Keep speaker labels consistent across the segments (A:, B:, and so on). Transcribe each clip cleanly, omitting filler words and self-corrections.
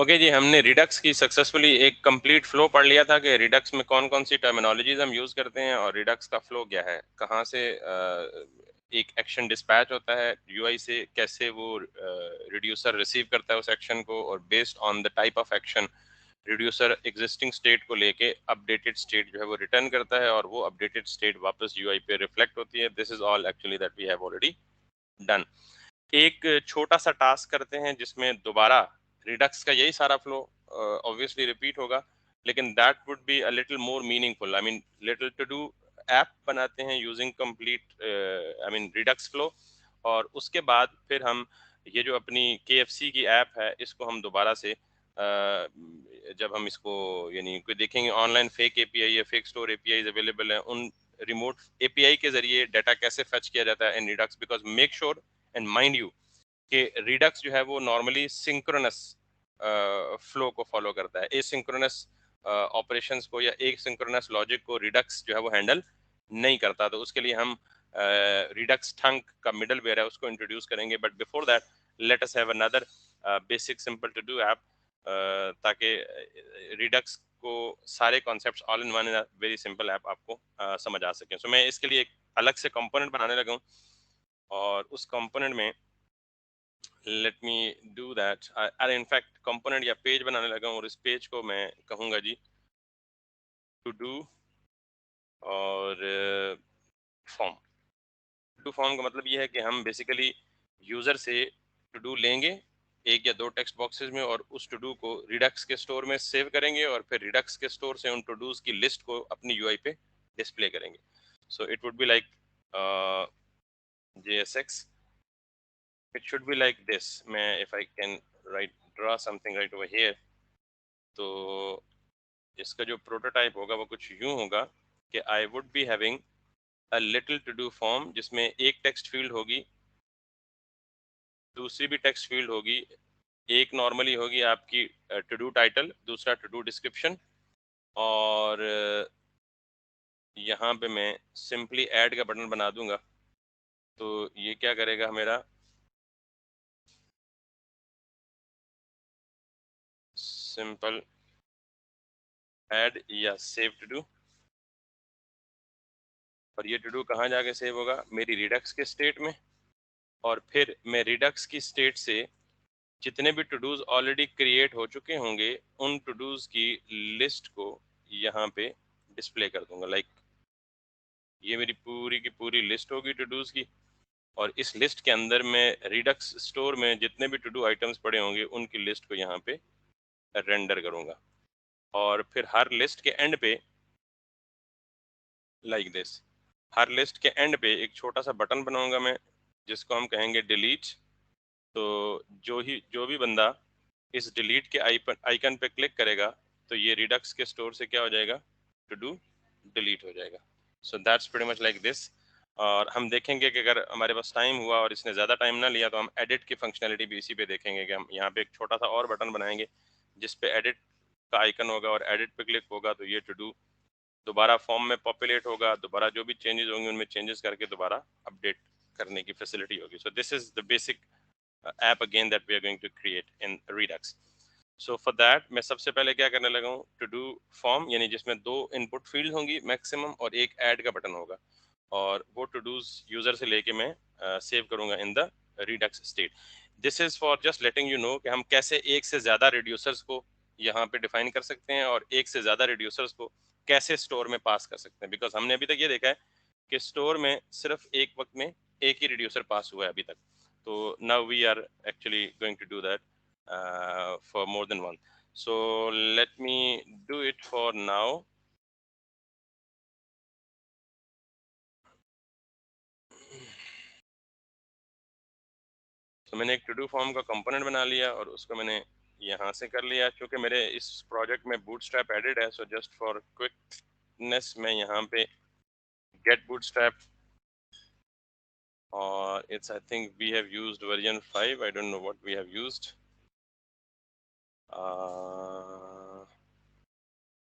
A: Okay जी, हमने Redux की successfully एक कंप्लीट फ्लो पढ़ लिया था कि रिडक्स में कौन कौन सी टर्मिनोलॉजीज हम यूज करते हैं और रिडक्स का फ्लो क्या है, कहाँ से एक एक्शन डिस्पैच होता है यूआई से, कैसे वो रिड्यूसर रिसीव करता है उस एक्शन को, और based on the type of action reducer existing state को लेके अपडेटेड स्टेट जो है वो रिटर्न करता है और वो अपडेटेड स्टेट वापस यूआई पे रिफ्लेक्ट होती है। This is all actually that we have already done. एक छोटा सा टास्क करते हैं जिसमें दोबारा रिडक्स का यही सारा फ्लो ऑब्वियसली रिपीट होगा, लेकिन that would be a little more meaningful. I mean little to do app बनाते हैं using complete I mean Redux flow, और उसके बाद फिर हम ये जो अपनी KFC की ऐप है इसको हम दोबारा से जब हम इसको यानी कोई देखेंगे ऑनलाइन फेक एपीआई या फेक स्टोर एपीआई अवेलेबल है, उन रिमोट एपीआई के जरिए डाटा कैसे फेच किया जाता है in Redux, because make sure and mind you कि रिडक्स जो है वो नॉर्मली सिंक्रोनस फ्लो को फॉलो करता है। एसिंक्रोनस ऑपरेशंस को या एक सिंक्रोनस लॉजिक को रिडक्स जो है वो हैंडल नहीं करता। तो उसके लिए हम रिडक्स थंक का मिडल वेयर है उसको इंट्रोड्यूस करेंगे, but before that let us have another basic simple to do app, ताकि रिडक्स को सारे concepts all in one in very simple app आपको समझ आ सके। सो मैं इसके लिए एक अलग से कंपोनेंट बनाने लगा हूँ, और उस कंपोनेंट में लेट मी डू दैट। अरे इनफैक्ट कंपोनेंट या पेज बनाने लगा हूँ, और इस पेज को मैं कहूँगा जी टू डू और फॉर्म। टू फॉर्म का मतलब ये है कि हम बेसिकली यूजर से टू डू लेंगे एक या दो टेक्स्ट बॉक्सेस में, और उस टू डू को रिडक्स के स्टोर में सेव करेंगे, और फिर रिडक्स के स्टोर से उन टू डूज की लिस्ट को अपनी यूआई पे डिस्प्ले करेंगे। So it would be like JSX, it should be like this। मैं if I can write draw something right over here, तो इसका जो प्रोटोटाइप होगा वो कुछ यूं होगा कि I would be having a little to do form जिसमें एक टेक्स्ट फील्ड होगी, दूसरी भी टेक्स्ट फील्ड होगी। एक नॉर्मली होगी आपकी टू डू टाइटल, दूसरा टू डू डिस्क्रिप्शन, और यहाँ पे मैं सिंपली ऐड का बटन बना दूंगा। तो ये क्या करेगा मेरा, सिंपल ऐड या सेव टू डू, और ये टू डू कहाँ जाके सेव होगा, मेरी रिडक्स के स्टेट में। और फिर मैं रिडक्स की स्टेट से जितने भी टू डूज ऑलरेडी क्रिएट हो चुके होंगे उन टू डूज की लिस्ट को यहाँ पे डिस्प्ले कर दूंगा। लाइक ये मेरी पूरी की पूरी लिस्ट होगी टू डूज की, और इस लिस्ट के अंदर मैं रिडक्स स्टोर में जितने भी टू डू आइटम्स पड़े होंगे उनकी लिस्ट को यहाँ पे रेंडर करूंगा। और फिर हर लिस्ट के एंड पे लाइक दिस, हर लिस्ट के एंड पे एक छोटा सा बटन बनाऊंगा मैं जिसको हम कहेंगे डिलीट। तो जो भी बंदा इस डिलीट के आइकन पे क्लिक करेगा तो ये रिडक्स के स्टोर से क्या हो जाएगा, टू डू डिलीट हो जाएगा। So that's pretty much like this. और हम देखेंगे कि अगर हमारे पास टाइम हुआ और इसने ज़्यादा टाइम ना लिया तो हम एडिट की फंक्शनैलिटी भी इसी पे देखेंगे कि हम यहाँ पे एक छोटा सा और बटन बनाएंगे जिस पे एडिट का आइकन होगा, और एडिट पे क्लिक होगा तो ये टू डू दोबारा फॉर्म में पॉपुलेट होगा, दोबारा जो भी चेंजेस होंगे उनमें चेंजेस करके दोबारा अपडेट करने की फैसिलिटी होगी। So this is the basic app again that we are going to create in Redux. So for that मैं सबसे पहले क्या करने लगा हूँ, टू डू फॉर्म यानी जिसमें दो इनपुट फील्ड होंगी मैक्सिमम और एक ऐड का बटन होगा, और वो टू डूज यूजर से लेके मैं सेव करूंगा in the Redux state. This is for just letting you know कि हम कैसे एक से ज्यादा रिड्यूसर्स को यहाँ पे डिफाइन कर सकते हैं और एक से ज्यादा रिड्यूसर्स को कैसे स्टोर में पास कर सकते हैं। बिकॉज हमने अभी तक ये देखा है कि स्टोर में सिर्फ एक वक्त में एक ही रिड्यूसर पास हुआ है अभी तक। तो now we are actually going to do that for more than one. So let me do it for now. तो मैंने एक टू डू फॉर्म का कंपोनेंट बना लिया और उसको मैंने यहाँ से कर लिया। क्योंकि मेरे इस प्रोजेक्ट में बूटस्ट्रैप एडेड है, सो जस्ट फॉर क्विकनेस मैं यहाँ पे गेट बूटस्ट्रैप, और it's I think we have used version 5, I don't know what we have used,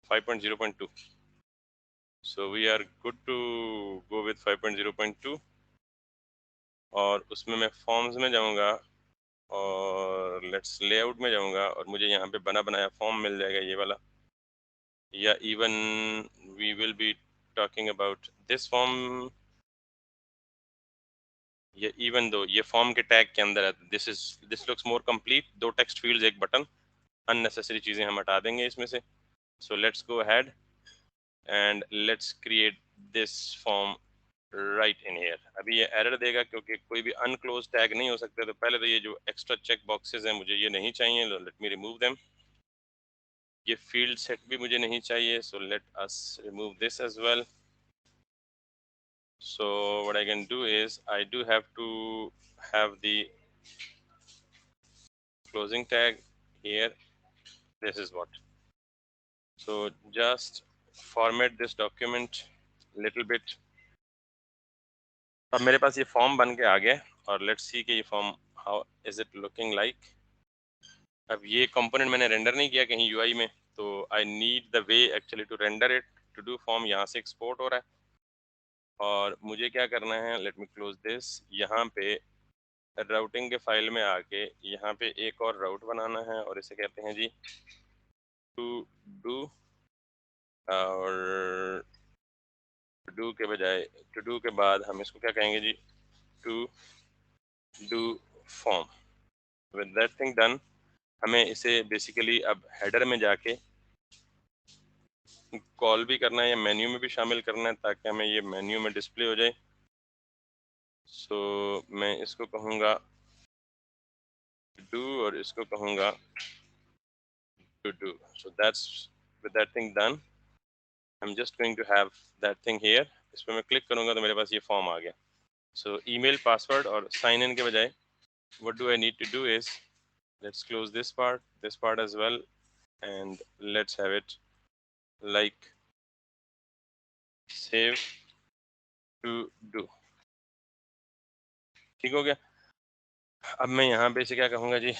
A: 5.0.2। So we are good to go with 5.0.2। और उसमें मैं फॉर्म्स में जाऊँगा और लेट्स लेआउट में जाऊंगा और मुझे यहाँ पे बना बनाया फॉर्म मिल जाएगा ये वाला, या even we will be talking about this form, ये इवन दो ये फॉर्म के टैग के अंदर है, दिस लुक्स मोर कंप्लीट, दो टेक्स्ट फील्ड्स एक बटन, अननेसेसरी चीजें हम हटा देंगे इसमें से। So let's go ahead and let's create this form right in here. अभी ये एरर देगा क्योंकि कोई भी अनक्लोज टैग नहीं हो सकते, तो पहले तो ये जो एक्स्ट्रा चेक बॉक्सेस हैं मुझे ये नहीं चाहिए, लेट मी रिमूव देम। ये फील्ड सेट भी मुझे नहीं चाहिए, so let us remove this as well. So what I can do is I do have to have the closing tag here. This is what. So just format this document little bit. अब मेरे पास ये form बन के आ गया और let's see कि ये form how is it looking like. अब ये कंपोनेंट मैंने रेंडर नहीं किया कहीं यूआई में, तो I need the way actually to render it. To do form यहाँ से एक्सपोर्ट हो रहा है और मुझे क्या करना है, लेट मी क्लोज दिस। यहाँ पे राउटिंग के फाइल में आके यहाँ पे एक और राउट बनाना है और इसे कहते हैं जी टू डू, और टू डू के बजाय टू डू के बाद हम इसको क्या कहेंगे जी, to do form. With that thing done, हमें इसे बेसिकली अब हेडर में जाके कॉल भी करना है या मेन्यू में भी शामिल करना है ताकि हमें ये मेन्यू में डिस्प्ले हो जाए। सो मैं इसको कहूँगा डू और इसको कहूँगा to do. So that's with that thing done, I am just going to have that thing here. इस पर मैं क्लिक करूँगा तो मेरे पास ये फॉर्म आ गया। सो ईमेल पासवर्ड और साइन इन के बजाय what do I need to do is let's close this part as well, and let's have it like save to do। ठीक हो गया। अब मैं यहाँ पे से क्या कहूँगा जी,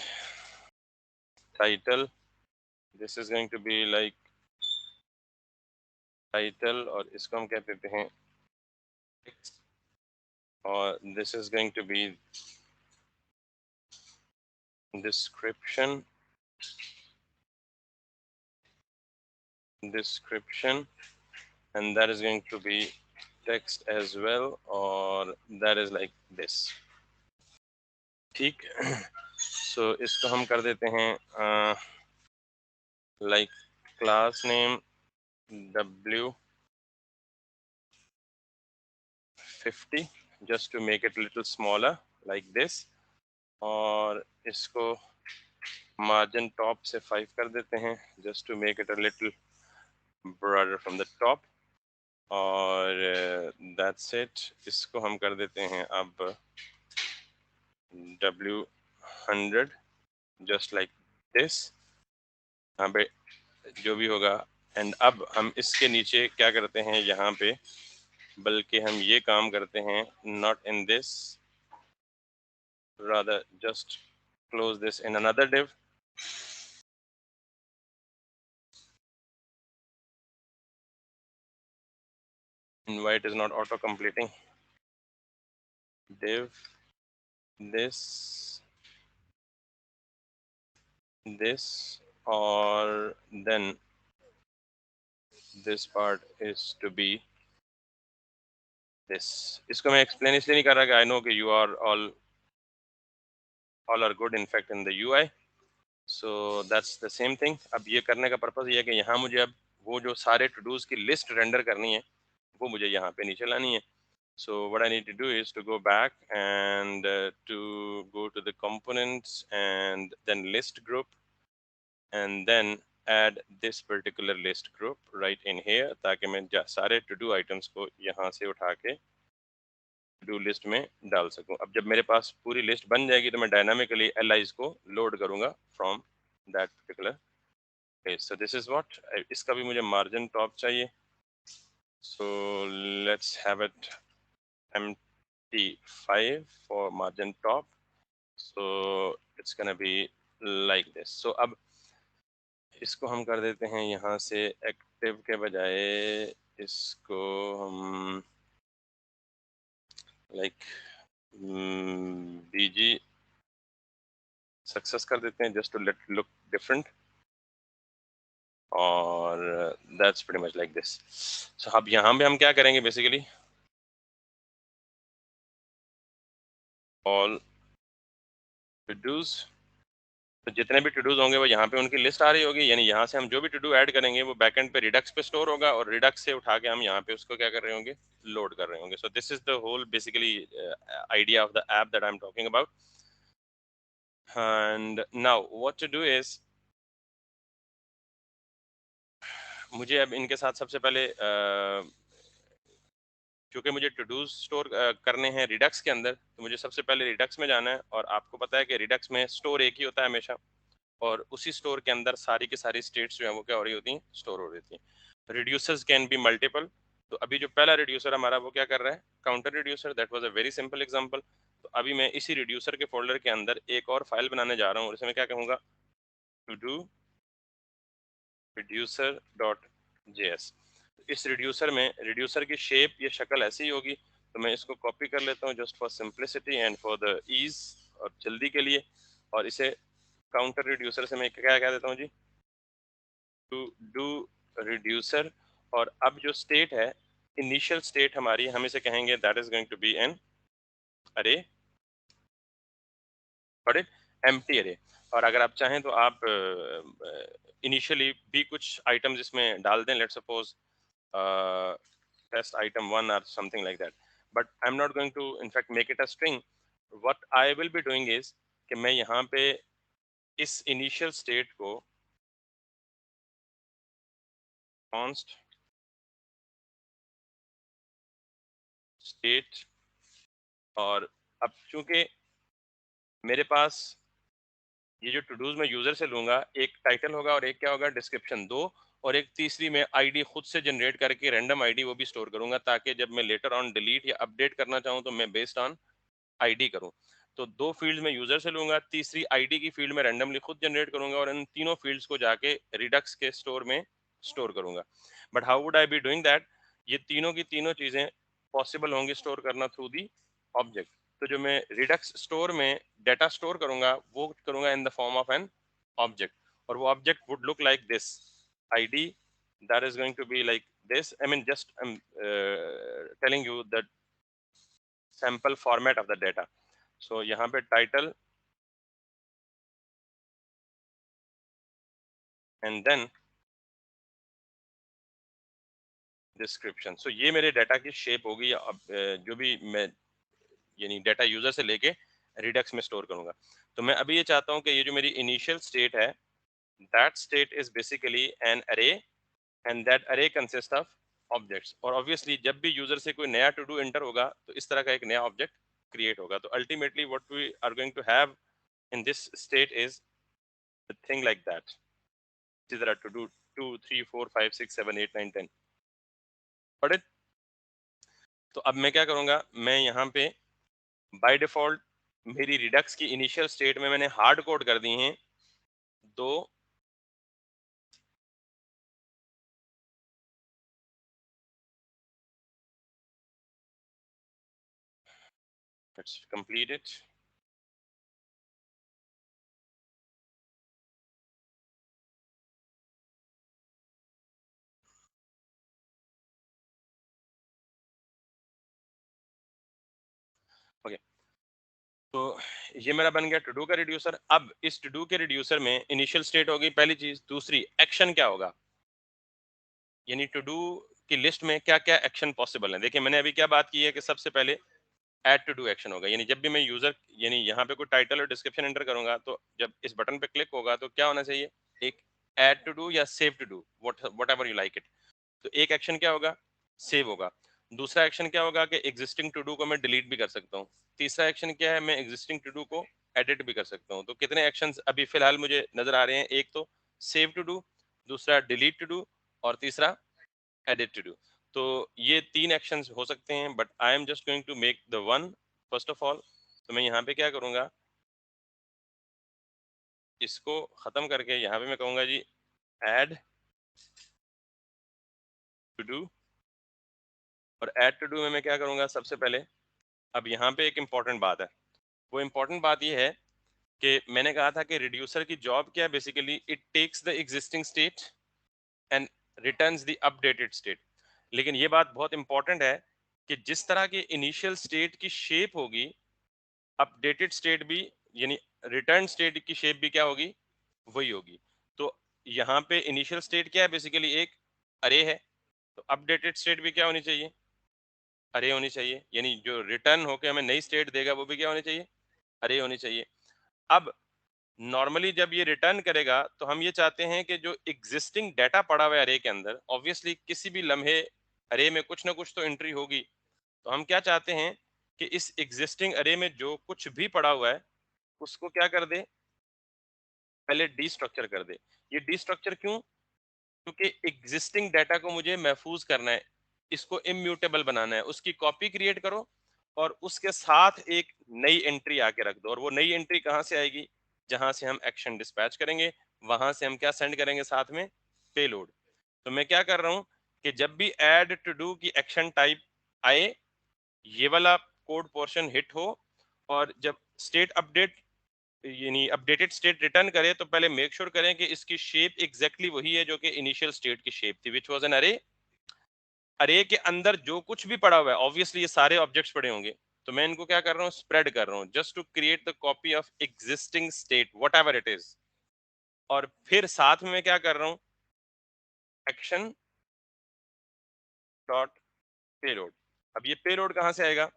A: title, this is going to be like title, और इसको हम क्या देते हैं text, और this is going to be description, and that is going to be text as well, or that is like this। ठीक। सो इसको हम कर देते हैं like class name W50 just to make it little smaller like this, और इसको margin top से 5 कर देते हैं just to make it a little broader from the top, और that's it। इसको हम कर देते हैं अब W100 just like this, यहाँ पे जो भी होगा। एंड अब हम इसके नीचे क्या करते हैं यहाँ पे, बल्कि हम ये काम करते हैं not in this, rather just close this in another div। Invite is not auto completing, div this, or then this part is to be this। इसको मैं एक्सप्लेन इसलिए नहीं कर रहा कि आई नो कि you are all are good in fact in the UI, so that's the same thing। अब ये करने का पर्पस ये है कि यहाँ मुझे अब वो जो सारे टू डूज की लिस्ट रेंडर करनी है वो मुझे यहाँ पे नीचे लानी है। So what I need to do is to go back and to go to the components and then list group, and then add this particular list group right in here ताकि मैं सारे to do items को यहाँ से उठा के to do list में डाल सकूं। अब जब मेरे पास पूरी लिस्ट बन जाएगी तो मैं डायनामिकली एलाइज को लोड करूंगा from that particular page. So this is what, इसका भी मुझे मार्जिन टॉप चाहिए। So let's have it MT5 for margin top, so it's gonna be like this। so अब इसको हम कर देते हैं यहाँ से एक्टिव के बजाय इसको हम लाइक BG सक्सेस कर देते हैं just to let look different, और that's pretty much like this. So अब यहाँ पे हम क्या करेंगे, बेसिकली ऑल टू डूज, तो जितने भी टू डूज होंगे वो यहाँ पे उनकी लिस्ट आ रही होगी, यानी यहाँ से हम जो भी टू डू ऐड करेंगे वो बैकएंड पे रिडक्स पे स्टोर होगा, और रिडक्स से उठा के हम यहाँ पे उसको क्या कर रहे होंगे, लोड कर रहे होंगे। So this is the whole basically idea of the app that I am talking about. And now what to do is, मुझे अब इनके साथ सबसे पहले क्योंकि मुझे टू डू स्टोर करने हैं रिडक्स के अंदर, तो मुझे सबसे पहले रिडक्स में जाना है, और आपको पता है कि रिडक्स में स्टोर एक ही होता है हमेशा, और उसी स्टोर के अंदर सारी की सारी स्टेट्स जो है वो क्या हो रही होती हैं, स्टोर हो रही होती हैं। रिड्यूसर्स कैन बी मल्टीपल, तो अभी जो पहला रिड्यूसर हमारा वो क्या कर रहा है, counter reducer, that was a very simple example. तो अभी मैं इसी रिड्यूसर के फोल्डर के अंदर एक और फाइल बनाने जा रहा हूँ, और इसमें क्या कहूँगा, to do reducer dot JS. इस रिड्यूसर में रिड्यूसर की शेप, ये शक्ल ऐसी ही होगी, तो मैं इसको कॉपी कर लेता हूँ just for simplicity and for the ease, और जल्दी के लिए, और इसे काउंटर रिड्यूसर से मैं क्या कह देता हूँ जी, टू डू रिड्यूसर। और अब जो स्टेट है, इनिशियल स्टेट हमारी, हम इसे कहेंगे that is going to be an array, but it empty array. और अगर आप चाहें तो आप इनिशियली भी कुछ आइटम्स इसमें डाल दें, लेट सपोज टेस्ट आइटम 1 और something like that, but I am not going to in fact make it a string. What I will be doing is कि मैं यहाँ पे इस इनिशियल स्टेट को कॉन्स्ट स्टेट, और अब चूंकि मेरे पास ये जो टू डूज मैं यूजर से लूंगा, एक टाइटल होगा और एक क्या होगा, डिस्क्रिप्शन, दो, और एक तीसरी मैं आईडी खुद से जनरेट करके रैंडम आईडी वो भी स्टोर करूंगा, ताकि जब मैं लेटर ऑन डिलीट या अपडेट करना चाहूँ तो मैं बेस्ड ऑन आईडी करूं। तो दो फील्ड्स में यूजर से लूंगा, तीसरी आईडी की फील्ड में रैंडमली खुद जनरेट करूंगा, और इन तीनों फील्ड्स को जाके रिडक्स के स्टोर में स्टोर करूंगा। But how would I be doing that, ये तीनों की तीनों चीजें पॉसिबल होंगी स्टोर करना थ्रू दी ऑब्जेक्ट। तो जो मैं रिडक्स स्टोर में डाटा स्टोर करूंगा वो करूंगा इन the form of an object, और वो object would look like this, ID that is going to be like this. I mean, just I'm telling you the sample format of the data. So यहाँ पे title and then description. So ये मेरे data की shape होगी, अब जो भी मैं यानी डाटा यूजर से लेके रिडक्स में स्टोर करूंगा। तो मैं अभी ये चाहता हूँ कि ये जो मेरी इनिशियल स्टेट है, that state is basically an array, and that array consist of objects, और ऑब्वियसली जब भी यूजर से कोई नया टू डू एंटर होगा तो इस तरह का एक नया ऑब्जेक्ट क्रिएट होगा। तो ultimately what we are going to have in this state is the thing like that, इधर टू डू 2 3 4 5 6 7 8 9 10, बट तो अब मैं क्या करूंगा, मैं यहाँ पे बाय डिफॉल्ट मेरी रिडक्स की इनिशियल स्टेट में मैंने हार्ड कोड कर दी हैं दो, लेट्स कंप्लीट इट। ओके, तो ये मेरा बन गया टू डू का रिड्यूसर। अब इस टू डू के रिड्यूसर में इनिशियल स्टेट होगी पहली चीज, दूसरी एक्शन क्या होगा, यानी टू डू की लिस्ट में क्या क्या एक्शन पॉसिबल है। देखिए मैंने अभी क्या बात की है कि सबसे पहले ऐड टू डू एक्शन होगा, यानी जब भी मैं यूजर यानी यहाँ पे कोई टाइटल और डिस्क्रिप्शन एंटर करूंगा तो जब इस बटन पे क्लिक होगा तो क्या होना चाहिए, एक ऐड टू डू या save to do, whatever you like it. तो एक एक्शन क्या होगा, सेव होगा। दूसरा एक्शन क्या होगा कि एग्जिस्टिंग टू डू को मैं डिलीट भी कर सकता हूँ। तीसरा एक्शन क्या है, मैं एग्जिस्टिंग टू डू को एडिट भी कर सकता हूँ। तो कितने एक्शंस अभी फिलहाल मुझे नजर आ रहे हैं, एक तो सेव टू डू, दूसरा डिलीट टू डू, और तीसरा एडिट टू डू। तो ये तीन एक्शंस हो सकते हैं, but I am just going to make the one first of all. तो मैं यहाँ पे क्या करूँगा, इसको खत्म करके यहाँ पे मैं कहूँगा जी ऐड टू डू, और ऐड टू डू में मैं क्या करूँगा सबसे पहले, अब यहाँ पे एक इम्पॉर्टेंट बात है। वो इम्पोर्टेंट बात ये है कि मैंने कहा था कि रिड्यूसर की जॉब क्या है, basically it takes the existing state and returns the updated state. लेकिन ये बात बहुत इंपॉर्टेंट है कि जिस तरह की इनिशियल स्टेट की शेप होगी, अपडेटेड स्टेट भी, यानी रिटर्न स्टेट की शेप भी क्या होगी, वही होगी। तो यहाँ पे इनिशियल स्टेट क्या है, बेसिकली एक अरे है, तो अपडेटेड स्टेट भी क्या होनी चाहिए, अरे होनी चाहिए, यानी जो रिटर्न होके हमें नई स्टेट देगा वो भी क्या होनी चाहिए, अरे होनी चाहिए। अब नॉर्मली जब ये रिटर्न करेगा तो हम ये चाहते हैं कि जो एग्जिस्टिंग डाटा पड़ा हुआ है अरे के अंदर, ऑब्वियसली किसी भी लम्हे अरे में कुछ ना कुछ तो एंट्री होगी। तो हम क्या चाहते हैं कि इस एग्जिस्टिंग अरे में जो कुछ भी पड़ा हुआ है उसको क्या कर दे, पहले डीस्ट्रक्चर कर दे। ये डीस्ट्रक्चर क्यों, क्योंकि एग्जिस्टिंग डाटा को मुझे महफूज करना है, इसको इम्यूटेबल बनाना है, उसकी कॉपी क्रिएट करो और उसके साथ एक नई एंट्री आके रख दो। और वो नई एंट्री कहाँ से आएगी, जहां से हम एक्शन डिस्पैच करेंगे, वहां से हम क्या सेंड करेंगे साथ में, पेलोड। तो मैं क्या कर रहा हूं कि जब भी ऐड टू डू की एक्शन टाइप आए, ये वाला कोड पोर्शन हिट हो, और जब स्टेट अपडेट यानी अपडेटेड स्टेट रिटर्न करे तो पहले मेक श्योर करें कि इसकी शेप एग्जैक्टली वही है जो कि इनिशियल स्टेट की शेप थी, विच वाज एन अरे। अरे के अंदर जो कुछ भी पड़ा हुआ है, ऑब्वियसली ये सारे ऑब्जेक्ट्स पड़े होंगे, तो मैं इनको क्या कर रहा हूँ, स्प्रेड कर रहा हूँ, just to create the copy of existing state whatever it is. और फिर साथ में मैं क्या कर रहा हूँ, एक्शन डॉट पेलोड। अब ये पेलोड कहाँ से आएगा,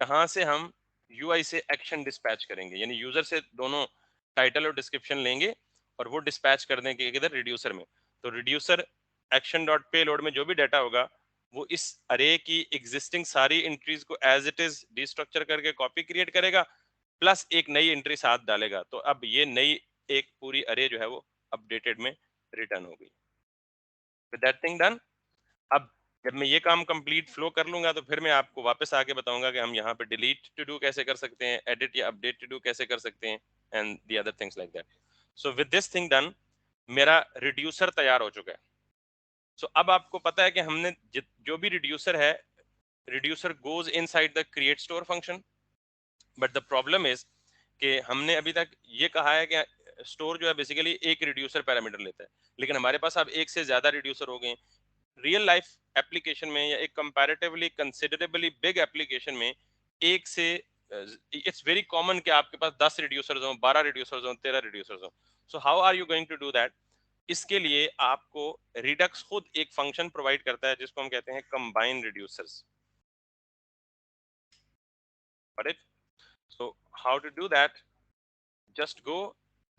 A: जहां से हम यूआई से एक्शन डिस्पैच करेंगे, यानी यूजर से दोनों टाइटल और डिस्क्रिप्शन लेंगे और वो डिस्पैच कर देंगे किधर, रिड्यूसर में। तो रिड्यूसर एक्शन डॉट पेलोड में जो भी डाटा होगा वो इस अरे की एग्जिस्टिंग सारी एंट्रीज को एज इट इज डिस्ट्रक्चर करके कॉपी क्रिएट करेगा, प्लस एक नई एंट्री साथ डालेगा। तो अब ये नई एक पूरी अरे जो है वो अपडेटेड में रिटर्न हो गई। विद दैट थिंग डन, अब जब मैं ये काम कंप्लीट फ्लो कर लूंगा तो फिर मैं आपको वापस आके बताऊंगा कि हम यहाँ पे डिलीट टू डू कैसे कर सकते हैं, एडिट या अपडेट टू डू कैसे कर सकते हैं, and the other things like that. So with this thing done, मेरा रिड्यूसर तैयार हो चुका है। सो अब आपको पता है कि हमने जो भी रिड्यूसर है, reducer goes inside the create store function. But the problem is कि हमने अभी तक ये कहा है कि स्टोर जो है बेसिकली एक रिड्यूसर पैरामीटर लेता है, लेकिन हमारे पास अब एक से ज्यादा रिड्यूसर हो गए। रियल लाइफ एप्लीकेशन में या एक कंपैरेटिवली कंसिडरेबली बिग एप्लीकेशन में एक से इट्स वेरी कॉमन कि आपके पास 10 रिड्यूसर्स हो, 12 रिड्यूसर्स हो, 13 रिड्यूसर्स हो। So how are you going to do that, इसके लिए आपको रिडक्स खुद एक फंक्शन प्रोवाइड करता है जिसको हम कहते हैं combine reducers. Got it? So how to do that, just go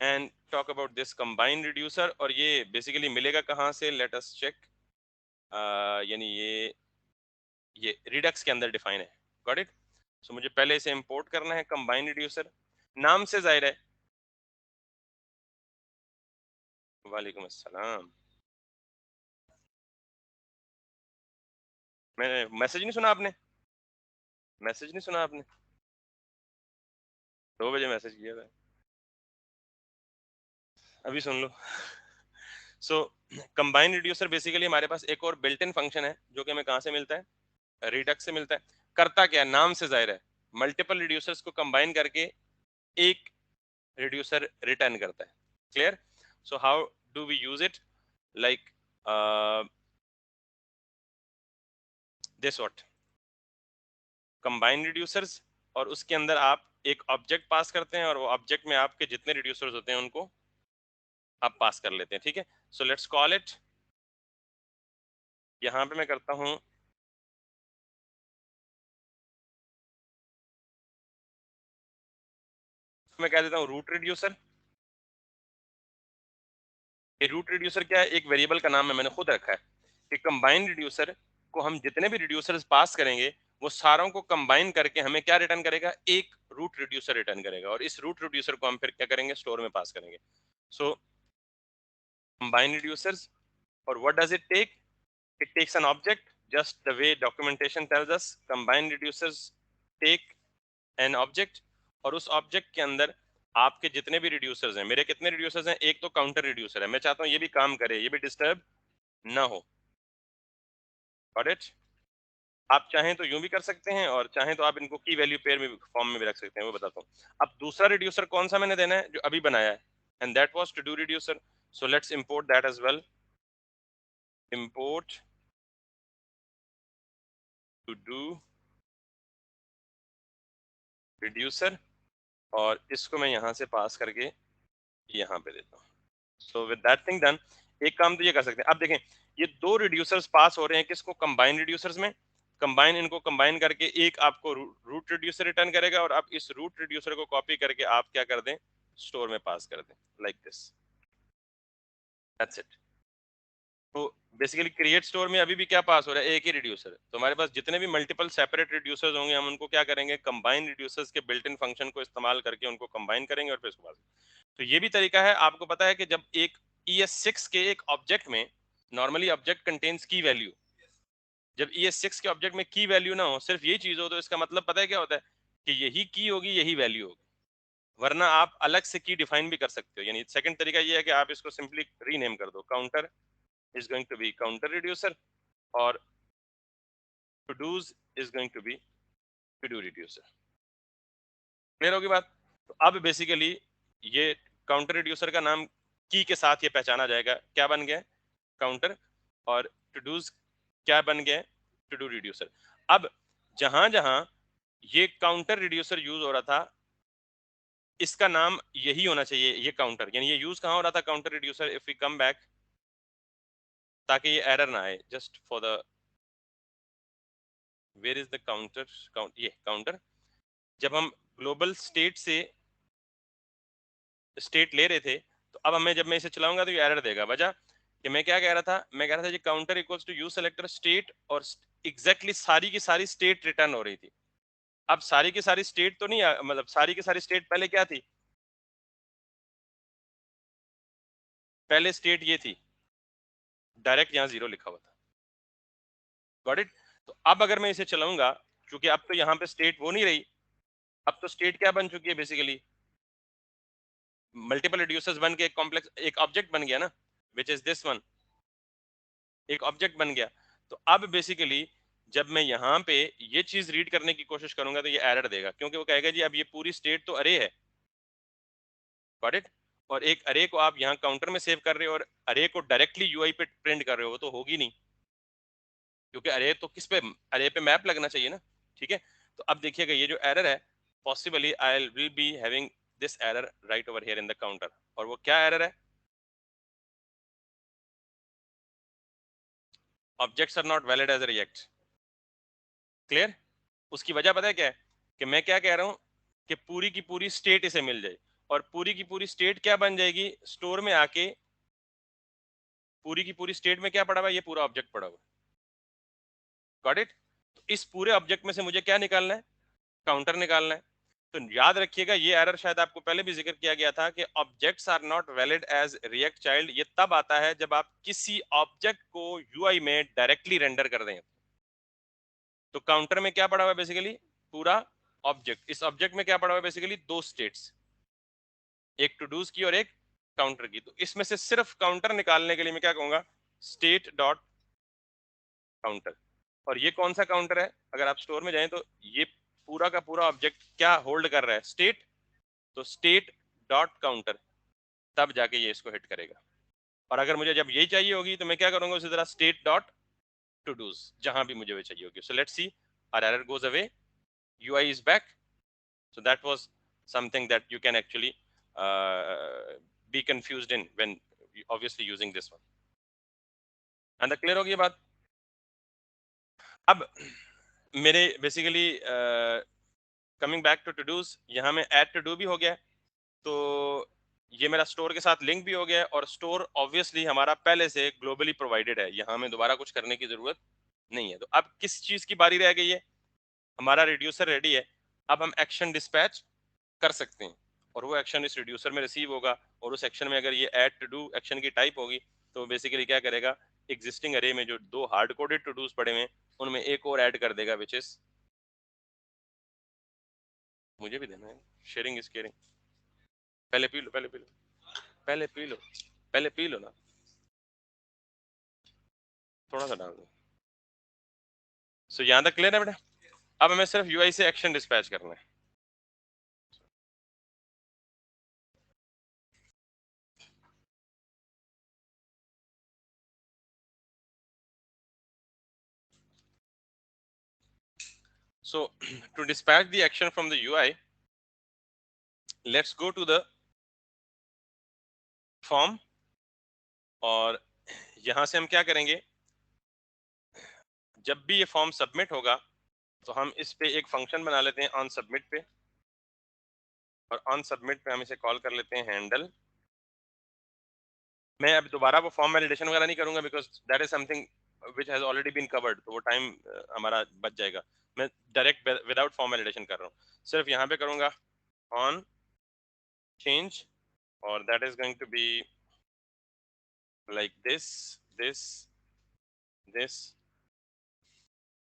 A: and talk about this combine reducer. और ये बेसिकली मिलेगा कहाँ से, लेट अस चेक। यानी ये रिडक्स के अंदर डिफाइन है। Got it? सो मुझे पहले इसे इंपोर्ट करना है, कंबाइन रिड्यूसर नाम से जाहिर है। वालेकुम अस्सलाम। मैंने मैसेज नहीं सुना आपने, मैसेज नहीं सुना आपने, 2 बजे मैसेज किया था, अभी सुन लो। सो कंबाइन रिड्यूसर बेसिकली हमारे पास एक और बिल्ट इन फंक्शन है जो कि हमें कहाँ से मिलता है, रिडक्स से मिलता है। करता क्या है, नाम से जाहिर है, मल्टीपल रिड्यूसर्स को कंबाइन करके एक रिड्यूसर रिटर्न करता है। Clear? So how do we use it, like this what, combine reducers, और उसके अंदर आप एक ऑब्जेक्ट पास करते हैं और वो ऑब्जेक्ट में आपके जितने रिड्यूसर्स होते हैं उनको आप पास कर लेते हैं। ठीक है, सो लेट्स कॉल इट, यहाँ पे मैं करता हूँ, मैं कह देता हूँ रूट रिड्यूसर। ये रूट रिड्यूसर क्या है, एक वेरिएबल का नाम है, मैंने खुद रखा है कि कंबाइन रिड्यूसर को हम जितने भी रिड्यूसर्स पास करेंगे वो सारों को कंबाइन करके हमें क्या रिटर्न करेगा, एक रूट रिड्यूसर रिटर्न करेगा, और इस रूट रिड्यूसर को हम फिर क्या करेंगे, स्टोर में पास करेंगे। सो कंबाइन रिड्यूसर्स, और what does it take, it takes an object just the way documentation tells us, combine reducers take an object, और उस ऑब्जेक्ट के अंदर आपके जितने भी रिड्यूसर्स हैं, मेरे कितने रिड्यूसर्स हैं, एक तो काउंटर रिड्यूसर है, मैं चाहता हूं ये भी काम करे, ये भी डिस्टर्ब ना हो। Got it? आप चाहें तो यूं भी कर सकते हैं और चाहें तो आप इनको की वैल्यू पेयर में फॉर्म में भी रख सकते हैं, वो बताता हूँ। अब दूसरा रिड्यूसर कौन सा मैंने देना है जो अभी बनाया है, and that was to do reducer. So let's import that as well. Import to do reducer, और इसको मैं यहाँ से पास करके यहाँ पे देता हूँ। So with that thing done, एक काम तो ये कर सकते हैं। अब देखें, ये दो रिड्यूसर्स पास हो रहे हैं किसको, कंबाइन रिड्यूसर्स में। कंबाइन, इनको कंबाइन करके एक आपको रूट रिड्यूसर रिटर्न करेगा, और आप इस रूट रिड्यूसर को कॉपी करके आप क्या कर दें, स्टोर में पास कर दें, लाइक दिस। That's it. तो बेसिकली क्रिएट स्टोर में अभी भी क्या पास हो रहा है, एक ही रिड्यूसर। तो हमारे पास जितने भी मल्टीपल सेपरेट रिड्यूसर्स होंगे, हम उनको क्या करेंगे, कंबाइन रिड्यूसर्स के बिल्ट इन फंक्शन को इस्तेमाल करके उनको कंबाइन करेंगे और फिर उसको पास। तो ये भी तरीका है। आपको पता है कि जब एक ES6 के एक ऑब्जेक्ट में, नॉर्मली ऑब्जेक्ट कंटेन्स की वैल्यू, जब ES6 के ऑब्जेक्ट में की वैल्यू ना हो, सिर्फ यही चीज हो, तो इसका मतलब पता है क्या होता है, कि यही की होगी, यही वैल्यू होगी। वरना आप अलग से की डिफाइन भी कर सकते हो। यानी सेकंड तरीका ये है कि आप इसको सिंपली रीनेम कर दो, counter is going to be counter reducer, और todos is going to be to do reducer. Clear होगी बात। तो अब बेसिकली ये काउंटर रिड्यूसर का नाम की के साथ ये पहचाना जाएगा, क्या बन गया, काउंटर, और टू डूज क्या बन गया, टू डू रिड्यूसर। अब जहां जहां ये काउंटर रिड्यूसर यूज हो रहा था, इसका नाम यही होना चाहिए, ये काउंटर। यानी ये यूज कहां हो रहा था, counter reducer. If we come back, ताकि ये एरर ना आए, just for the, where is the counter, ये काउंटर। जब हम ग्लोबल स्टेट से स्टेट ले रहे थे, तो अब हमें, जब मैं इसे चलाऊंगा तो ये एरर देगा। वजह कि मैं क्या कह रहा था, मैं कह रहा था ये counter equals to use selector state, और एग्जैक्टली सारी की सारी स्टेट रिटर्न हो रही थी। अब सारी की सारी स्टेट तो नहीं मतलब सारी की सारी स्टेट पहले क्या थी, पहले स्टेट ये थी, डायरेक्ट यहाँ जीरो लिखा हुआ था। Got it. तो अब अगर मैं इसे चलाऊंगा, क्योंकि अब तो यहाँ पे स्टेट वो नहीं रही, अब तो स्टेट क्या बन चुकी है, बेसिकली मल्टीपल रिड्यूसर्स बन के एक कॉम्प्लेक्स, एक ऑब्जेक्ट बन गया ना, विच इज दिस वन, एक ऑब्जेक्ट बन गया। तो अब बेसिकली जब मैं यहाँ पे ये चीज रीड करने की कोशिश करूंगा, तो ये एरर देगा, क्योंकि वो कहेगा जी अब ये पूरी स्टेट तो अरे है। Got it. और एक अरे को आप यहाँ काउंटर में सेव कर रहे हो, और अरे को डायरेक्टली यूआई पे प्रिंट कर रहे हो, वो तो होगी नहीं, क्योंकि अरे तो किस पे, अरे पे मैप लगना चाहिए ना। ठीक है। तो अब देखिएगा ये जो एरर है, possibly I will be having this error right over here in the counter. और वो क्या एरर है, objects are not valid as React. Clear. उसकी वजह पता है क्या है, कि मैं क्या कह रहा हूं, कि पूरी की पूरी स्टेट इसे मिल जाए, और पूरी की पूरी स्टेट क्या बन जाएगी, स्टोर में आके पूरी की पूरी स्टेट में क्या पड़ा हुआ है, ये पूरा ऑब्जेक्ट पड़ा हुआ है। Got it. तो इस पूरे ऑब्जेक्ट में से मुझे क्या निकालना है, काउंटर निकालना है। तो याद रखिएगा, ये एरर शायद आपको पहले भी जिक्र किया गया था, कि objects are not valid as React child. ये तब आता है जब आप किसी ऑब्जेक्ट को यूआई में डायरेक्टली रेंडर कर दें। तो काउंटर में क्या पड़ा हुआ है, बेसिकली पूरा ऑब्जेक्ट। इस ऑब्जेक्ट में क्या पड़ा हुआ है, बेसिकली दो स्टेट्स, एक टू डूज की और एक काउंटर की। तो इसमें से सिर्फ काउंटर निकालने के लिए मैं क्या कहूंगा, स्टेट डॉट काउंटर। और ये कौन सा काउंटर है, अगर आप स्टोर में जाएं तो ये पूरा का पूरा ऑब्जेक्ट क्या होल्ड कर रहा है, स्टेट। तो स्टेट डॉट काउंटर, तब जाके ये इसको हिट करेगा। और अगर मुझे जब यही चाहिए होगी, तो मैं क्या करूंगा, उसी तरह स्टेट डॉट टू डूज, जहां भी मुझे वो चाहिए होगी। So let's see, our error goes away, UI is back. So that was something that you can actually be confused in when obviously using this one. And the clear होगी ये बात। अब मेरे basically coming back to dos, यहाँ में add to do भी हो गया है। तो ये मेरा स्टोर के साथ लिंक भी हो गया है, और स्टोर ऑब्वियसली हमारा पहले से ग्लोबली प्रोवाइडेड है, यहाँ में दोबारा कुछ करने की जरूरत नहीं है। तो अब किस चीज की बारी रह गई है, हमारा रिड्यूसर रेडी है। अब हम एक्शन डिस्पैच कर सकते हैं, और वो एक्शन इस रिड्यूसर में रिसीव होगा। और उस एक्शन में अगर ये ऐड टू डू एक्शन की टाइप होगी, तो बेसिकली क्या करेगा, एग्जिस्टिंग अरे में जो दो हार्ड कोडेड टू डूज पड़े हुए हैं, उनमें एक और ऐड कर देगा, विच इज, मुझे भी देना है, शेयरिंग इज केयरिंग। पहले पी लो, पहले पी लो, पहले पी लो, पहले पी लो ना, थोड़ा सा डाल दो। सो यहाँ तक क्लियर है बेटा? अब हमें सिर्फ यूआई से एक्शन डिस्पैच करना है। So to dispatch the action from the UI, let's go to the form, और यहाँ से हम क्या करेंगे, जब भी ये फॉर्म सबमिट होगा तो हम इस पे एक फंक्शन बना लेते हैं ऑन सबमिट पे, और ऑन सबमिट पे हम इसे कॉल कर लेते हैं हैंडल। मैं अब दोबारा वो फॉर्म वैलिडेशन वगैरह नहीं करूंगा because that is something which has already been covered, तो वो टाइम हमारा बच जाएगा। मैं डायरेक्ट विदाउट फॉर्म वैलिडेशन कर रहा हूँ, सिर्फ यहाँ पे करूंगा ऑन चेंज, और that is going to be like this.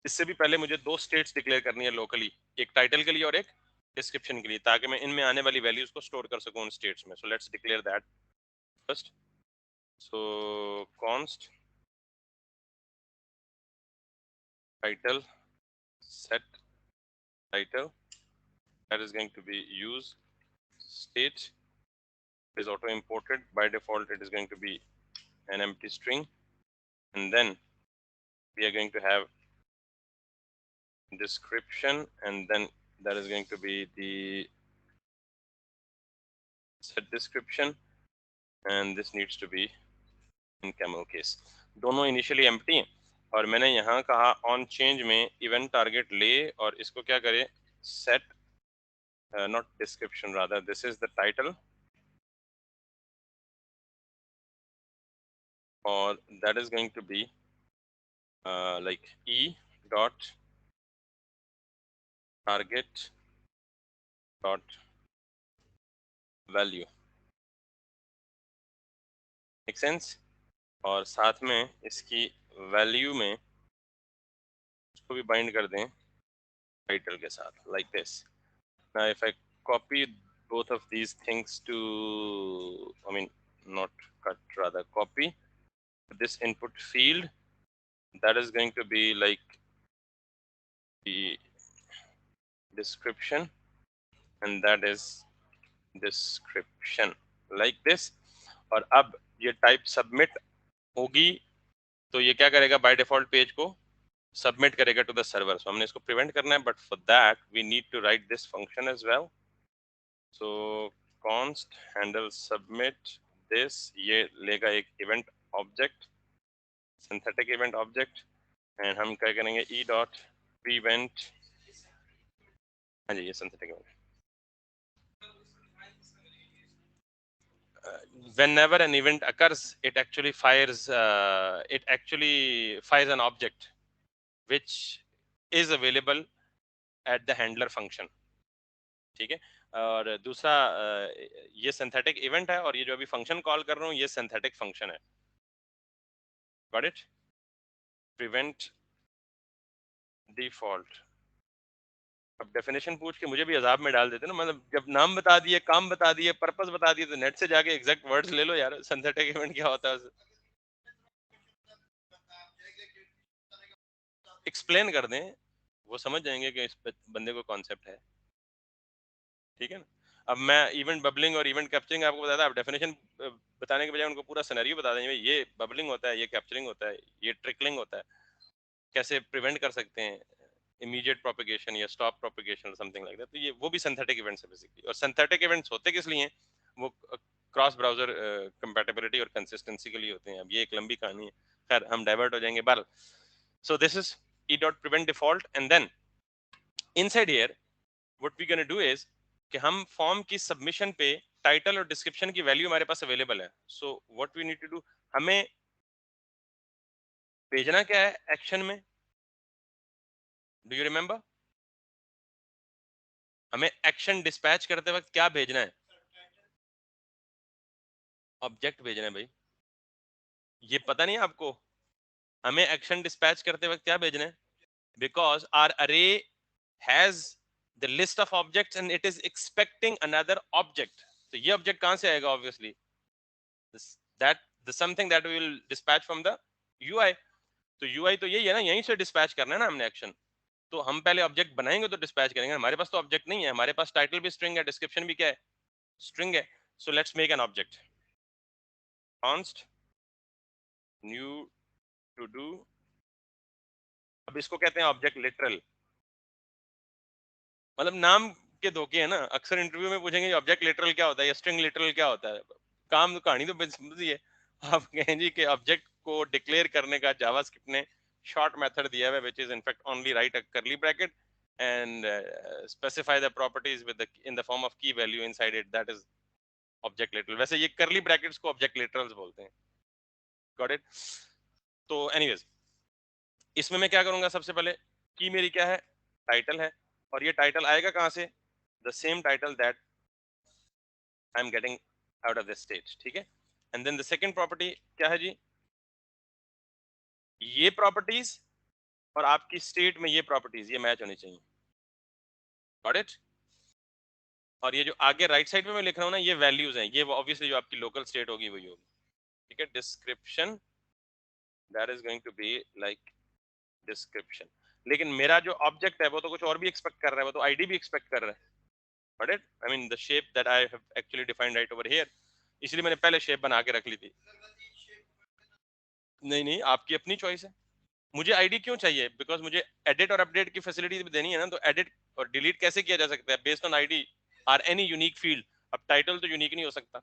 A: इससे भी पहले मुझे दो स्टेट्स डिक्लेयर करनी है लोकली, एक टाइटल के लिए और एक डिस्क्रिप्शन के लिए, ताकि मैं इनमें आने वाली वैल्यूज को स्टोर कर सकूं उन स्टेट्स में। So let's declare that first. So const title set title, that is going to be use state is auto imported by default, it is going to be an empty string, and then we are going to have description, and then that is going to be the set description, and this needs to be in camel case। दोनों initially empty हैं, और मैंने यहाँ कहा on change में event target ले और इसको क्या करे, set not description, rather this is the title, or that is going to be like e dot target dot value, make sense? और साथ में इसकी वैल्यू में उसको भी बाइंड कर दें टाइटल के साथ, like this। Now if I copy both of these things to, I mean not cut, rather copy this input field, that is going to be like the description, and that is description, like this। और अब ये type submit होगी तो ये क्या करेगा, by default page को submit करेगा टू द सर्वर। सो हमने इसको प्रिवेंट करना है, but for that we need to write this function as well. So const handle submit this, ये लेगा एक event object, synthetic event object, and हम क्या करेंगे e डॉट prevent, हाँ जी ये synthetic event. Whenever an event occurs, it actually fires an object which is available at the handler function, ठीक है। और दूसरा ये सिंथेटिक इवेंट है, और ये जो अभी फंक्शन कॉल कर रहा हूँ ये सिंथेटिक फंक्शन है। Got it? Prevent default. अब डेफिनेशन पूछ के मुझे भी अजाब में डाल देते ना, मतलब जब नाम बता दिए, काम बता दिए, पर्पस बता दिए, तो नेट से जाके एग्जैक्ट वर्ड्स ले लो यार, सिंथेटिक इवेंट क्या होता है एक्सप्लेन कर दें, वो समझ जाएंगे कि इस बंदे को कॉन्सेप्ट है, ठीक है ना। अब मैं इवेंट बबलिंग और इवेंट कैप्चरिंग आपको बताया था, आप डेफिनेशन बताने के बजाय उनको पूरा सिनेरियो बता देंगे, ये बबलिंग होता है, ये कैप्चरिंग होता है, ये ट्रिकलिंग होता है, कैसे प्रिवेंट कर सकते हैं इमीडिएट प्रोपेगेशन या स्टॉप प्रोपेगेशन और समथिंग लाइक दैट। तो ये वो भी सिंथेटिक इवेंट्स है बेसिकली। और सिंथेटिक इवेंट्स होते किस लिए हैं, वो क्रॉस ब्राउजर कंपैटिबिलिटी और कंसिस्टेंसी के लिए होते हैं। अब ये एक लंबी कहानी है, खैर हम डाइवर्ट हो जाएंगे बार। So this is e dot prevent default, and then inside here what we gonna do is कि हम फॉर्म की सबमिशन पे टाइटल और डिस्क्रिप्शन की वैल्यू हमारे पास अवेलेबल है। So what we need to do, हमें भेजना क्या है एक्शन में, डू यू रिमेम्बर? हमें एक्शन डिस्पैच करते वक्त क्या भेजना है, ऑब्जेक्ट भेजना है भाई। ये पता नहीं आपको, हमें एक्शन डिस्पैच करते वक्त क्या भेजना है, because our array has the list of objects and it is expecting another object. तो ये ऑब्जेक्ट कहां से आएगा, obviously that the something that we will dispatch from the UI. तो यूआई तो यही है ना, यहीं से डिस्पैच करना है ना हमने एक्शन। तो हम पहले ऑब्जेक्ट बनाएंगे तो डिस्पैच करेंगे। हमारे पास तो ऑब्जेक्ट नहीं है, हमारे पास टाइटल भी स्ट्रिंग है, डिस्क्रिप्शन भी क्या है, स्ट्रिंग है। So let's make an object, const new to do. अब इसको कहते हैं ऑब्जेक्ट लिटरल, मतलब नाम के धोखे है ना। अक्सर इंटरव्यू में पूछेंगे ऑब्जेक्ट लिटरल क्या होता है या स्ट्रिंग लिटरल क्या होता है। काम कहानी तो सिंपल है। आप कहें जी कि ऑब्जेक्ट को डिक्लेयर करने का जावास्क्रिप्ट ने शॉर्ट मेथड दिया है, which is in fact only write a curly bracket and specify the properties with the in the form of key value inside it, that is object literal. वैसे ये करली brackets को object literals बोलते हैं। Got it. तो anyways, इसमें मैं क्या करूंगा, सबसे पहले की मेरी क्या है, टाइटल है। और ये टाइटल आएगा कहां से, the same title that I am getting out of this state, ठीक है। And then the second property क्या है जी, ये प्रॉपर्टीज और आपकी स्टेट में ये प्रॉपर्टीज ये मैच होनी चाहिए। Got it. और ये जो आगे राइट साइड में मैं लिख रहा हूँ ना, ये वैल्यूज हैं, ये ऑब्वियसली जो आपकी लोकल स्टेट होगी वही होगी, ठीक है। Description that is going to be like description. लेकिन मेरा जो ऑब्जेक्ट है वो तो कुछ और भी एक्सपेक्ट कर रहा है, वो तो आईडी भी एक्सपेक्ट कर रहा है। Got it? I mean the shape that I have actually defined right over here. इसलिए मैंने पहले शेप बना के रख ली थी। नहीं नहीं, आपकी अपनी चॉइस है। मुझे आईडी क्यों चाहिए, बिकॉज मुझे एडिट और अपडेट की फैसिलिटी भी देनी है ना। तो एडिट और डिलीट कैसे किया जा सकता है, based on ID are any unique field. अब टाइटल तो यूनिक नहीं हो सकता,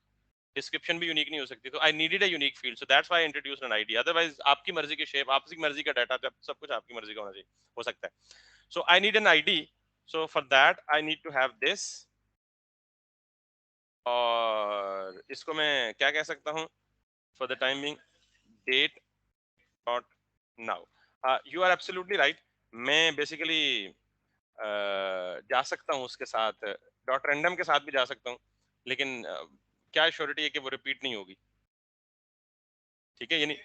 A: डिस्क्रिप्शन भी यूनिक नहीं हो सकती, तो I needed a unique field, so that's why I introduced an ID. Otherwise आपकी मर्जी की शेप, आपकी मर्जी का डाटा, जब सब कुछ आपकी मर्जी का होना चाहिए, हो सकता है। So I need an ID, so for that I need to have this. और इसको मैं क्या कह सकता हूँ for the time being, date dot now. You are absolutely right. मैं बेसिकली जा सकता हूँ उसके साथ, डॉट रैंडम के साथ भी जा सकता हूँ, लेकिन क्या श्योरिटी है कि वो रिपीट नहीं होगी, ठीक है। यानी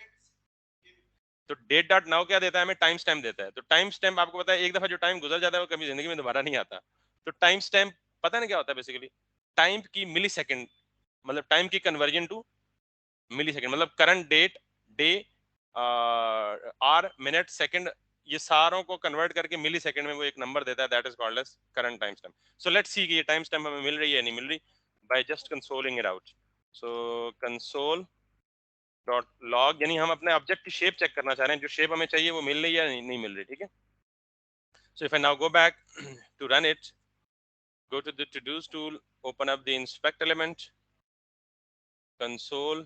A: तो डेट डॉट नाउ क्या देता है हमें, टाइम स्टैम्प देता है। तो टाइम स्टैम्प आपको पता है, एक दफा जो टाइम गुजर जाता है वो कभी जिंदगी में दोबारा नहीं आता। तो टाइम स्टैम्प पता है ना क्या होता है, बेसिकली टाइम की मिली सेकेंड, मतलब टाइम की कन्वर्जन टू मिली सेकेंड, मतलब current date, day, hour, minute, second, ये सारों को कन्वर्ट करके मिली सेकंड में वो एक नंबर देता है, that is called as current time stamp. So let's see कि ये टाइम स्टैम्प हमें मिल रही है नहीं मिल रही, by just consoling it out. So console dot log, यानी हम अपने ऑब्जेक्ट की शेप चेक करना चाह रहे हैं, जो शेप हमें चाहिए वो मिल रही है या नहीं मिल रही, ठीक है। So if I now go back to run it, go to the to do's tool, open up the inspect element, console,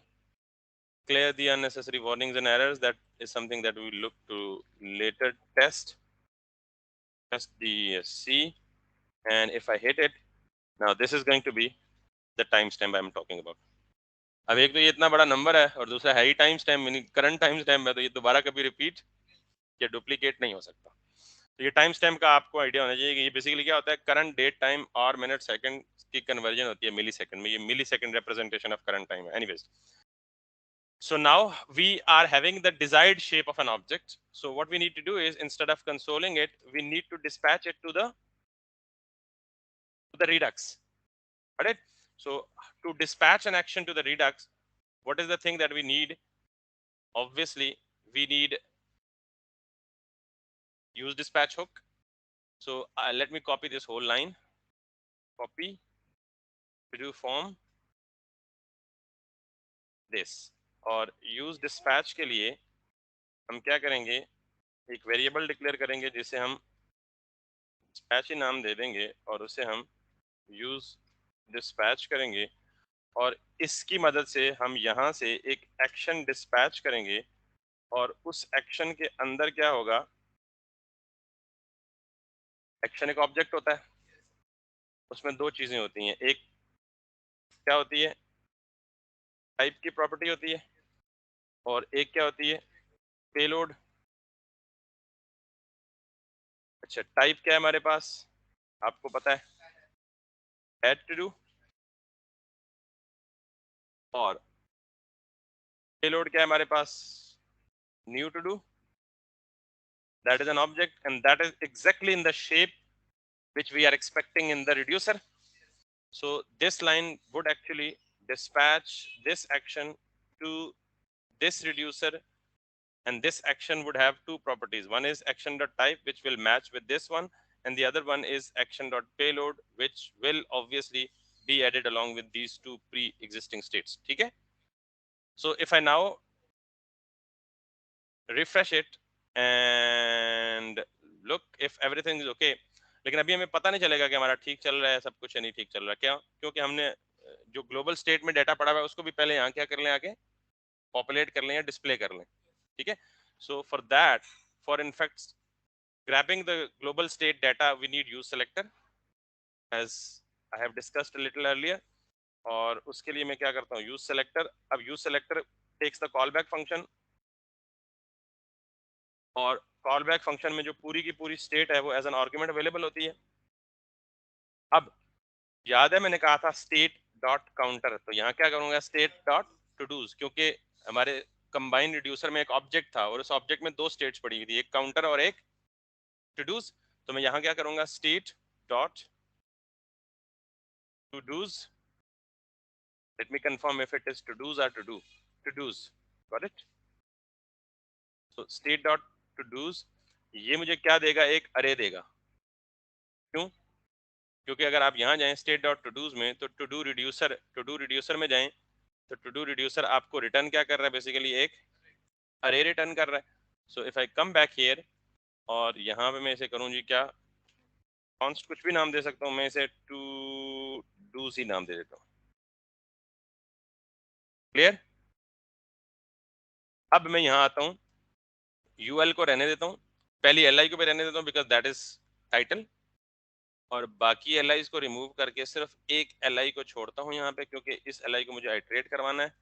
A: clear the unnecessary warnings and errors. That is something that we will look to later test the C. And if I hit it, now this is going to be the timestamp I'm talking about. अब एक तो ये इतना बड़ा number है और दूसरा है ही time stamp, meaning current time stamp है, तो ये दोबारा कभी रिपीट या डुप्लीकेट नहीं हो सकता। तो ये टाइम स्टैम्प का आपको आइडिया होना चाहिए कि ये बेसिकली क्या होता है, करंट डेट टाइम और मिनट सेकंड की कन्वर्जन होती है मिली सेकंड में। ये millisecond representation of current time है। Anyways, so now we are having the desired shape of an object. So what we need to do is, instead of consoling it, we need to dispatch it to the Redux. Got it? So to dispatch an action to the Redux, what is the thing that we need? Obviously, we need use dispatch hook. So let me copy this whole line. Copy to do form this. और use dispatch के लिए हम क्या करेंगे, एक variable declare करेंगे जिसे हम dispatch ही नाम दे देंगे, और उसे हम use dispatch करेंगे। और इसकी मदद से हम यहाँ से एक एक्शन डिस्पैच करेंगे। और उस एक्शन के अंदर क्या होगा, एक्शन एक ऑब्जेक्ट होता है, उसमें दो चीजें होती हैं। एक क्या होती है, टाइप की प्रॉपर्टी होती है, और एक क्या होती है, पेलोड। अच्छा, टाइप क्या है हमारे पास, आपको पता है, एड टू डू। और पेलोड क्या है हमारे पास, new to do. That is an object and that is exactly in the shape which we are expecting in the reducer. So this line would actually dispatch this action to this reducer and this action would have two properties. One is action.type, which will match with this one, and the other one is action.payload, which will obviously be added along with these two pre-existing states. ठीक है? So if I now refresh it and look if everything is okay, लेकिन अभी हमें पता नहीं चलेगा कि हमारा ठीक चल रहा है सब कुछ या नहीं ठीक चल रहा है। क्या? क्योंकि हमने जो ग्लोबल स्टेट में डाटा पड़ा हुआ है उसको भी पहले यहाँ क्या कर लें, आगे पॉपुलेट कर लें या डिस्प्ले कर लें। ठीक है? So for that, for in fact grabbing the global state data, we need use selector as I have discussed a little earlier. और उसके लिए मैं क्या करता हूँ, use selector. अब use selector takes the callback function, और कॉल बैक फंक्शन में जो पूरी की पूरी स्टेट है वो एज एन आर्गुमेंट अवेलेबल होती है। अब याद है मैंने कहा था स्टेट डॉट काउंटर, तो यहाँ क्या करूंगा, स्टेट डॉट टू डूज, क्योंकि हमारे कंबाइंड रिड्यूसर में एक ऑब्जेक्ट था और उस ऑब्जेक्ट में दो स्टेट्स पड़ी हुई थी, एक काउंटर और एक टू डूज। तो मैं यहाँ क्या करूंगा, state dot todos, let me confirm if it is todos और todos, got it. So state dot todos ये मुझे क्या देगा, एक अरे देगा। क्यों? क्योंकि अगर आप यहाँ जाएं स्टेट डॉट टू डूज में, तो टू डू रिड्यूसर में जाएं, तो टू डू रिड्यूसर आपको रिटर्न क्या कर रहा है, बेसिकली एक अरे रिटर्न कर रहा है। So if I come back here और यहाँ पे मैं इसे करूँ जी क्या, कॉन्स्ट कुछ भी नाम दे सकता हूँ, मैं इसे टू डूज ही नाम दे देता हूँ। क्लियर? अब मैं यहाँ आता हूँ, यूएल को रहने देता हूँ, पहली एल आई को भी रहने देता हूँ बिकॉज दैट इज टाइटल, और बाकी एल आईज को रिमूव करके सिर्फ एक एल आई को छोड़ता हूँ यहाँ पे, क्योंकि इस एल आई को मुझे आइट्रेट करवाना है।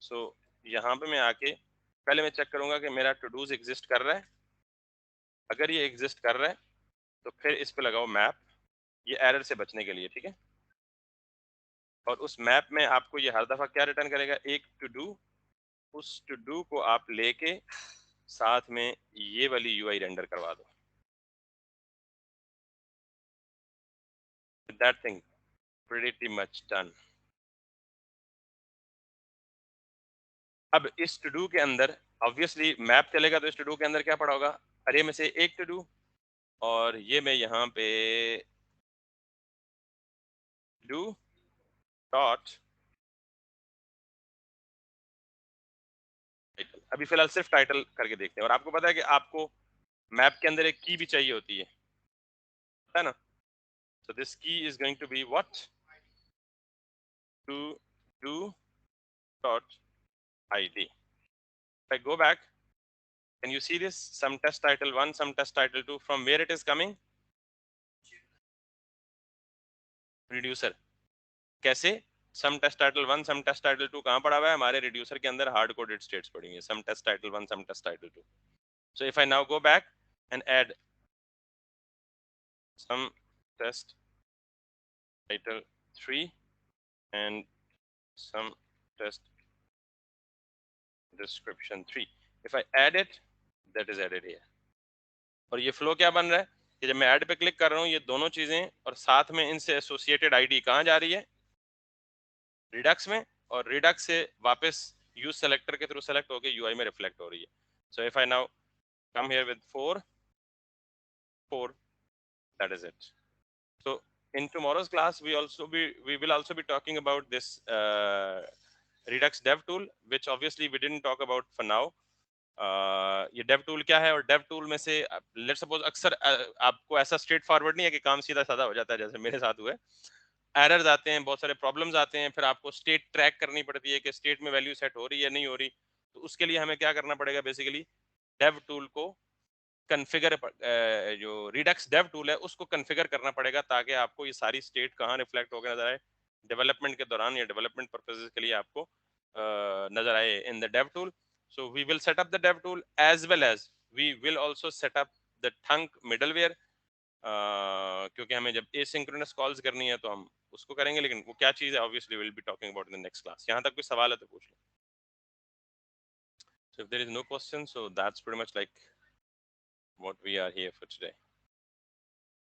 A: सो यहाँ पे मैं आके पहले मैं चेक करूंगा कि मेरा टू डूज एग्जिस्ट कर रहा है। अगर ये एग्जिस्ट कर रहा है तो फिर इस पे लगाओ मैप, ये एरर से बचने के लिए। ठीक है? और उस मैप में आपको ये हर दफा क्या रिटर्न करेगा, एक टू डू, उस टू डू को आप लेके साथ में ये वाली यूआई रेंडर करवा दो। That thing pretty much done. अब इस टू डू के अंदर ऑब्वियसली मैप चलेगा, तो इस टू डू के अंदर क्या पड़ा होगा, अरे में से एक टू डू, और ये मैं यहाँ पे डू डॉट टाइटल, अभी फिलहाल सिर्फ टाइटल करके देखते हैं। और आपको पता है कि आपको मैप के अंदर एक की भी चाहिए होती है ना? So this key is going to be what, to do dot id. If I go back, can you see this, some test title 1, some test title 2, from where it is coming, reducer. कैसे? सम test title 1 some test title 2 कहाँ पड़ा हुआ है, हमारे reducer के अंदर hard coded states पड़ी हुई है, some test title 1 some test title 2. So if I now go back and add some test title 3 and some test description 3, if I add it, that is added here. और ये flow क्या बन रहा है कि जब मैं ऐड पे क्लिक कर रहा हूँ ये दोनों चीजें और साथ में इनसे एसोसिएटेड आईडी कहाँ जा रही है, रिडक्स में, और रिडक्स से वापस यूज सेलेक्टर के थ्रू सेलेक्ट होकर यूआई में रिफ्लेक्ट हो रही है. So if I now come here with 4, that is it. So in tomorrow's class we will also be talking about this redux dev tool, which obviously we didn't talk about for now. ये dev tool क्या है, और dev tool में से let's suppose अक्सर आपको ऐसा straight forward नहीं है कि काम सीधा साधा हो जाता है जैसे मेरे साथ हुआ है, एरर्स आते हैं, बहुत सारे प्रॉब्लम्स आते हैं, फिर आपको स्टेट ट्रैक करनी पड़ती है कि स्टेट में वैल्यू सेट हो रही है नहीं हो रही. तो उसके लिए हमें क्या करना पड़ेगा, बेसिकली dev tool को कन्फिगर, जो रिडक्स डेव टूल है उसको कन्फिगर करना पड़ेगा ताकि आपको ये सारी स्टेट कहाँ रिफ्लेक्ट होकर नजर आए डेवलपमेंट के दौरान या डेवलपमेंट पर्पसेस के लिए आपको नजर आए in the dev tool. So we will set up the dev tool as well as we will also set up the thunk middleware, क्योंकि हमें जब एसिंक्रोनस कॉल्स करनी है तो हम उसको करेंगे, लेकिन वो क्या चीज़ है obviously will be talking about in the next class. यहाँ तक कोई सवाल है तो पूछ लो. So if there is no question, so that's pretty much like what we are here for today.